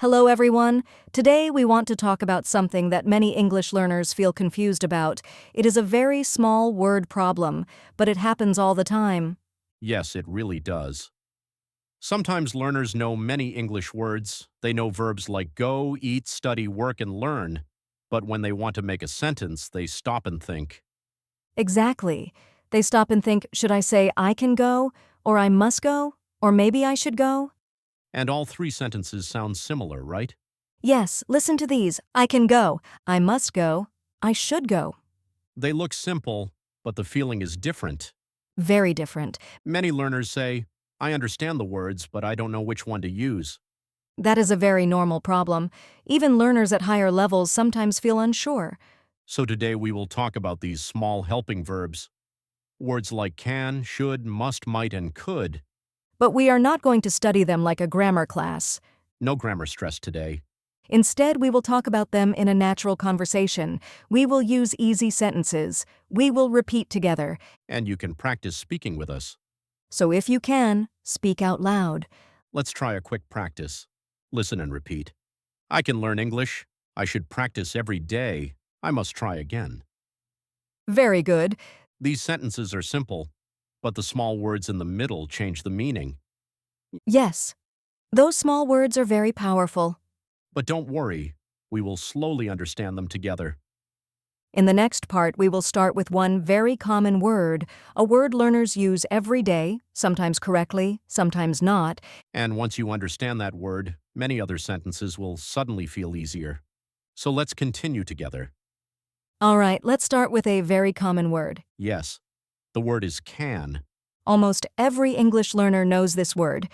Hello everyone. Today we want to talk about something that many English learners feel confused about. It is a very small word problem, but it happens all the time. Yes, it really does. Sometimes learners know many English words. They know verbs like go, eat, study, work, and learn. But when they want to make a sentence, they stop and think. Exactly. They stop and think, should I say I can go, or I must go, or maybe I should go? And all three sentences sound similar, right? Yes, listen to these. I can go, I must go, I should go. They look simple, but the feeling is different. Very different. Many learners say, I understand the words, but I don't know which one to use. That is a very normal problem. Even learners at higher levels sometimes feel unsure. So today we will talk about these small helping verbs. Words like can, should, must, might, and could. But we are not going to study them like a grammar class. No grammar stress today. Instead, we will talk about them in a natural conversation. We will use easy sentences. We will repeat together. And you can practice speaking with us. So if you can, speak out loud. Let's try a quick practice. Listen and repeat. I can learn English. I should practice every day. I must try again. Very good. These sentences are simple, but the small words in the middle change the meaning. Yes. Those small words are very powerful. But don't worry, we will slowly understand them together. In the next part, we will start with one very common word, a word learners use every day, sometimes correctly, sometimes not. And once you understand that word, many other sentences will suddenly feel easier. So let's continue together. All right, let's start with a very common word. Yes, the word is can, Almost every English learner knows this word.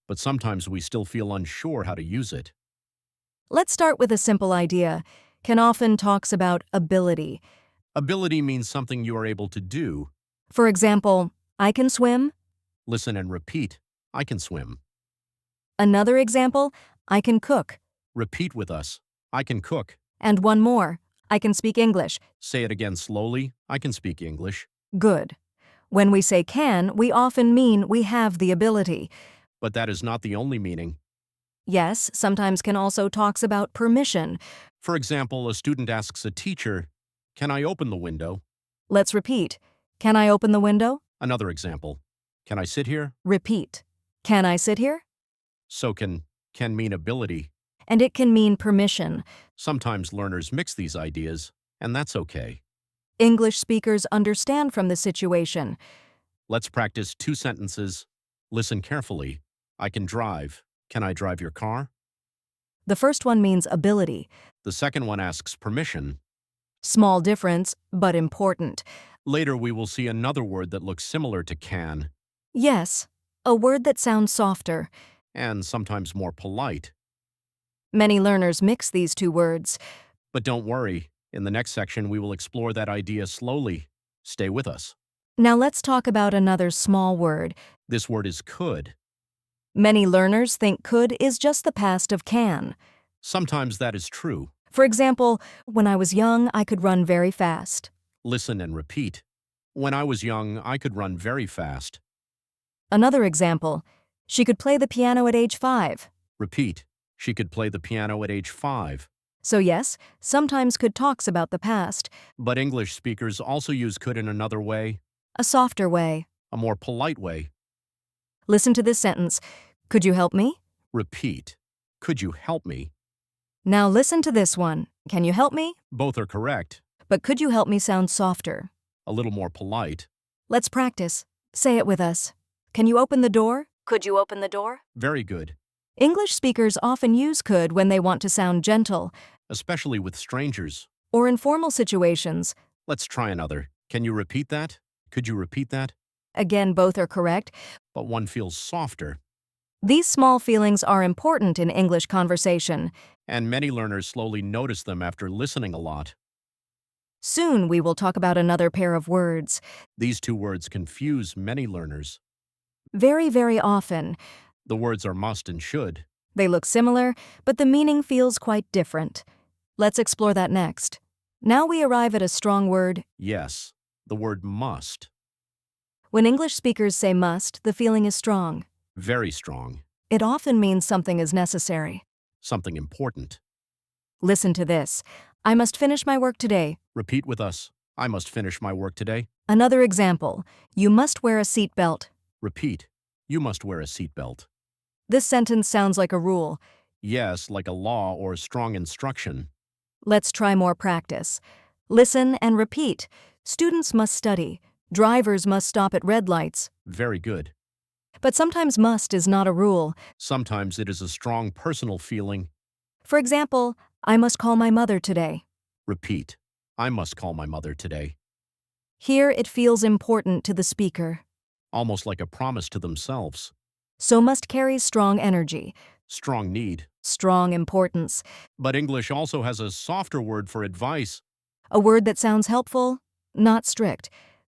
but sometimes we still feel unsure how to use it. Let's start with a simple idea. Can often talks about ability. Ability means something you are able to do. For example, I can swim. Listen and repeat. I can swim. Another example, I can cook. Repeat with us. I can cook. And one more, I can speak English. Say it again slowly. I can speak English. Good. When we say can, we often mean we have the ability. But that is not the only meaning. Yes, sometimes can also talks about permission. For example, a student asks a teacher, "Can I open the window?" Let's repeat. Can I open the window? Another example, "Can I sit here?" Repeat. Can I sit here? So can mean ability. And it can mean permission. Sometimes learners mix these ideas, and that's okay. English speakers understand from the situation. Let's practice two sentences. Listen carefully. I can drive. Can I drive your car? The first one means ability. The second one asks permission. Small difference, but important. Later we will see another word that looks similar to can, Yes, a word that sounds softer. and sometimes more polite. Many learners mix these two words. But don't worry, in the next section we will explore that idea slowly. Stay with us. Now let's talk about another small word. This word is could. Many learners think could is just the past of can. Sometimes that is true. For example, when I was young, I could run very fast. Listen and repeat. When I was young, I could run very fast. Another example, she could play the piano at age 5. Repeat. She could play the piano at age 5. So yes, sometimes could talks about the past, But English speakers also use could in another way, a softer way. a more polite way. Listen to this sentence. Could you help me? Repeat. Could you help me? Now listen to this one. Can you help me? Both are correct. But could you help me sounds softer. A little more polite. Let's practice. Say it with us. Can you open the door? Could you open the door? Very good. English speakers often use could when they want to sound gentle, Especially with strangers. or in formal situations. Let's try another. Can you repeat that? Could you repeat that? Again, both are correct. But one feels softer. These small feelings are important in English conversation. And many learners slowly notice them after listening a lot. Soon we will talk about another pair of words. These two words confuse many learners. Very, very often. The words are must and should. They look similar, but the meaning feels quite different. Let's explore that next. Now we arrive at a strong word. Yes, the word must. When English speakers say must, the feeling is strong. Very strong. It often means something is necessary. Something important. Listen to this. I must finish my work today. Repeat with us. I must finish my work today. Another example. You must wear a seatbelt. Repeat. You must wear a seatbelt. This sentence sounds like a rule. Yes, like a law or strong instruction. Let's try more practice. Listen and repeat. Students must study. Drivers must stop at red lights. Very good. But sometimes must is not a rule. Sometimes it is a strong personal feeling. For example, I must call my mother today. Repeat. I must call my mother today. Here it feels important to the speaker. Almost like a promise to themselves. So must carries strong energy, Strong need. strong importance. But English also has a softer word for advice. A word that sounds helpful, not strict.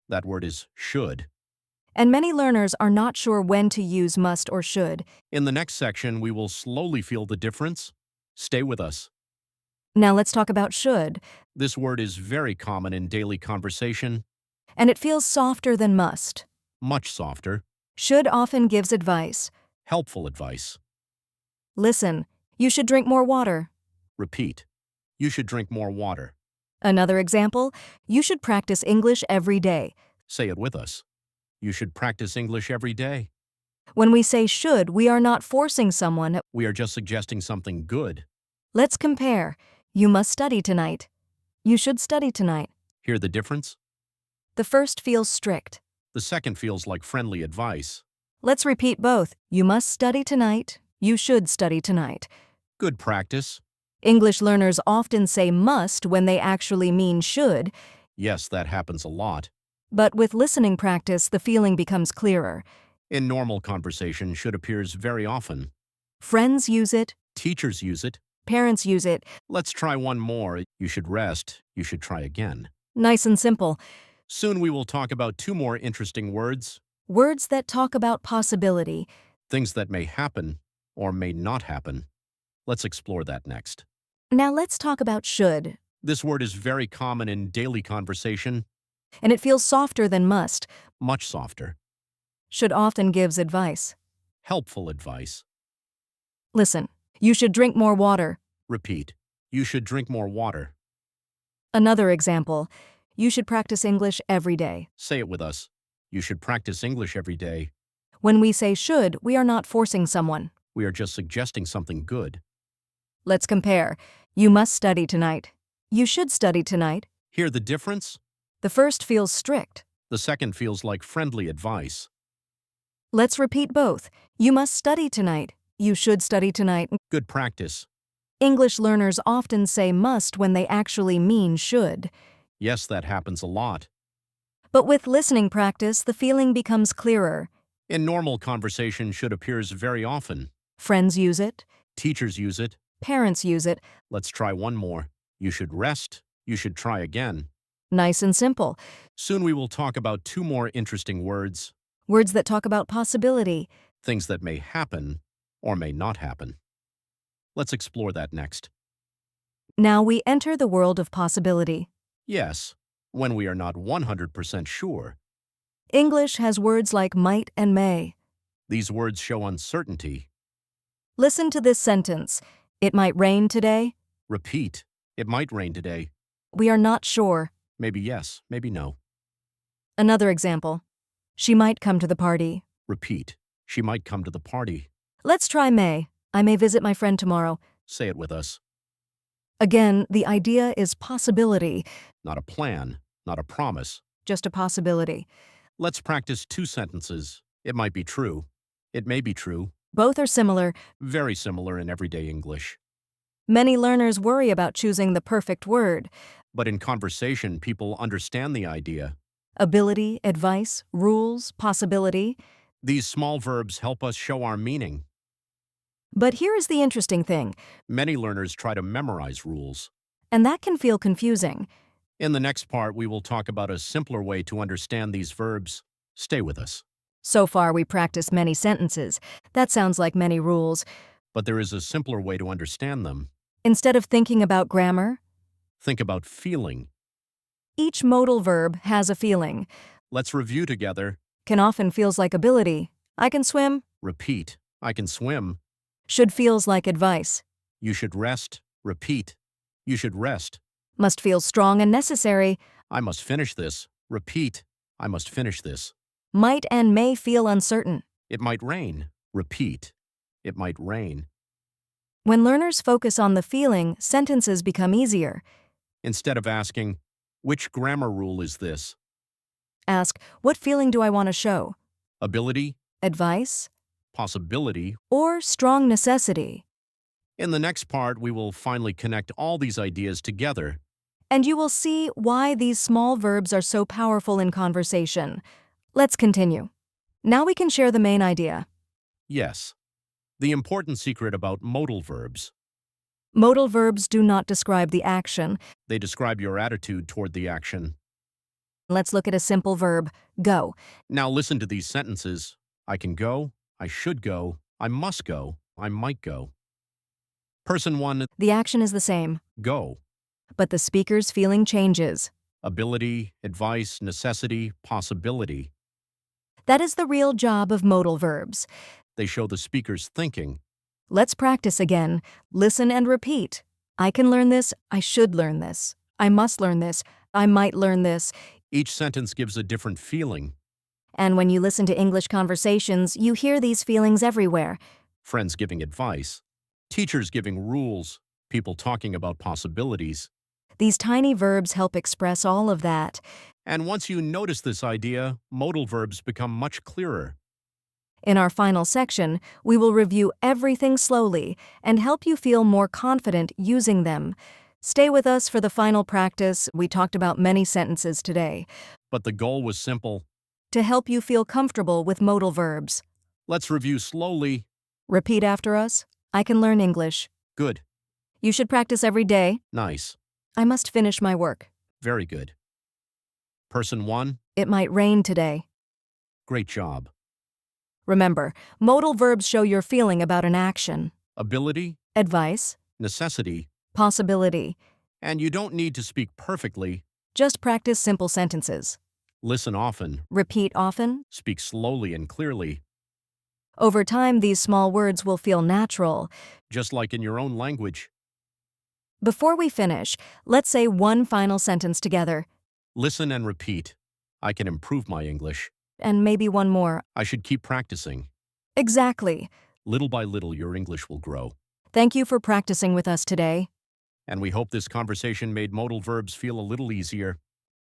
That word is should. And many learners are not sure when to use must or should. In the next section, we will slowly feel the difference. Stay with us. Now let's talk about should. This word is very common in daily conversation. And it feels softer than must. Much softer. Should often gives advice. Helpful advice. Listen, you should drink more water. Repeat. You should drink more water. Another example, you should practice English every day. Say it with us. You should practice English every day. When we say should, we are not forcing someone. We are just suggesting something good. Let's compare. You must study tonight. You should study tonight. Hear the difference? The first feels strict. The second feels like friendly advice. Let's repeat both. You must study tonight. You should study tonight. Good practice. English learners often say must when they actually mean should, Yes, that happens a lot. but with listening practice, the feeling becomes clearer. In normal conversation, should appears very often. Friends use it, Teachers use it. parents use it. Let's try one more. You should rest. You should try again. Nice and simple. Soon we will talk about two more interesting words. Words that talk about possibility. Things that may happen or may not happen. Let's explore that next. Now let's talk about should. This word is very common in daily conversation. And it feels softer than must. Much softer. Should often gives advice. Helpful advice. Listen, you should drink more water. Repeat. You should drink more water. Another example, you should practice English every day. Say it with us. You should practice English every day. When we say should, we are not forcing someone. We are just suggesting something good. Let's compare. You must study tonight. You should study tonight. Hear the difference? The first feels strict. The second feels like friendly advice. Let's repeat both. You must study tonight. You should study tonight. Good practice. English learners often say must when they actually mean should. Yes, that happens a lot. But with listening practice, the feeling becomes clearer. In normal conversation, should appears very often. Friends use it. Teachers use it. Parents use it. Let's try one more. You should rest. You should try again. Nice and simple. Soon we will talk about two more interesting words. Words that talk about possibility. Things that may happen or may not happen. Let's explore that next. Now we enter the world of possibility. Yes, when we are not 100% sure. English has words like might and may. These words show uncertainty. Listen to this sentence. It might rain today. Repeat. It might rain today. We are not sure. Maybe yes, maybe no. Another example. She might come to the party. Repeat. She might come to the party. Let's try may. I may visit my friend tomorrow. Say it with us. Again, the idea is possibility, Not a plan, not a promise. just a possibility. Let's practice two sentences. It might be true. It may be true. Both are similar. Very similar in everyday English. Many learners worry about choosing the perfect word. But in conversation, people understand the idea. Ability, advice, rules, possibility. These small verbs help us show our meaning. But here is the interesting thing, Many learners try to memorize rules. and that can feel confusing. In the next part, we will talk about a simpler way to understand these verbs. Stay with us. So far, we practiced many sentences. That sounds like many rules. But there is a simpler way to understand them. Instead of thinking about grammar, Think about feeling. each modal verb has a feeling. Let's review together. Can often feels like ability. I can swim. Repeat. I can swim. Should feels like advice. You should rest. Repeat. You should rest. Must feel strong and necessary. I must finish this. Repeat. I must finish this. Might and may feel uncertain. It might rain. Repeat. It might rain. When learners focus on the feeling, sentences become easier. Instead of asking, which grammar rule is this? Ask, what feeling do I want to show? Ability, Advice? possibility. Or strong necessity? In the next part, we will finally connect all these ideas together. And you will see why these small verbs are so powerful in conversation. Let's continue. Now we can share the main idea. Yes. The important secret about modal verbs. Modal verbs do not describe the action. They describe your attitude toward the action. Let's look at a simple verb, go. Now listen to these sentences. I can go, I should go, I must go, I might go. Person 1, The action is the same, go. but the speaker's feeling changes. Ability, advice, necessity, possibility. That is the real job of modal verbs. They show the speaker's thinking. Let's practice again. Listen and repeat. I can learn this, I should learn this. I must learn this, I might learn this. Each sentence gives a different feeling. And when you listen to English conversations, you hear these feelings everywhere. Friends giving advice, teachers giving rules, people talking about possibilities. These tiny verbs help express all of that. And once you notice this idea, modal verbs become much clearer. In our final section, we will review everything slowly and help you feel more confident using them. Stay with us for the final practice. We talked about many sentences today. But the goal was simple. To help you feel comfortable with modal verbs. Let's review slowly. Repeat after us. I can learn English. Good. You should practice every day. Nice. I must finish my work. Very good. Person 1, It might rain today. great job. Remember, modal verbs show your feeling about an action. Ability, Advice, necessity, possibility. and you don't need to speak perfectly. Just practice simple sentences. Listen often, Repeat often. speak slowly and clearly, Over time, these small words will feel natural. just like in your own language. Before we finish, let's say one final sentence together. Listen and repeat. I can improve my English. And maybe one more. I should keep practicing. Exactly. Little by little, your English will grow. Thank you for practicing with us today. And we hope this conversation made modal verbs feel a little easier.